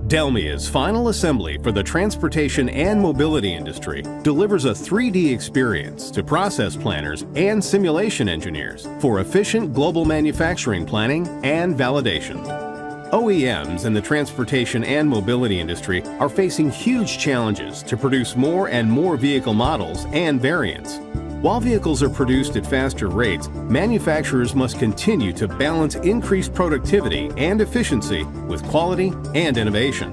DELMIA's final assembly for the transportation and mobility industry delivers a 3D experience to process planners and simulation engineers for efficient global manufacturing planning and validation. OEMs in the transportation and mobility industry are facing huge challenges to produce more and more vehicle models and variants. While vehicles are produced at faster rates, manufacturers must continue to balance increased productivity and efficiency with quality and innovation.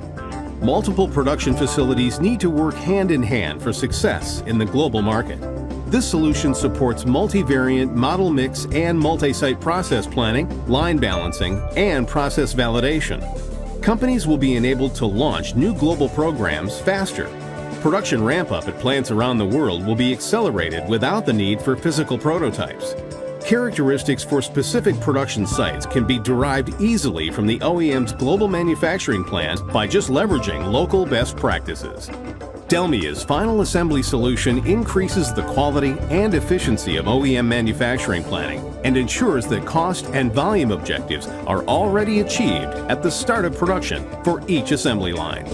Multiple production facilities need to work hand in hand for success in the global market. This solution supports multivariant model mix and multi-site process planning, line balancing, and process validation. Companies will be enabled to launch new global programs faster. Production ramp-up at plants around the world will be accelerated without the need for physical prototypes. Characteristics for specific production sites can be derived easily from the OEM's global manufacturing plans by just leveraging local best practices. DELMIA's final assembly solution increases the quality and efficiency of OEM manufacturing planning and ensures that cost and volume objectives are already achieved at the start of production for each assembly line.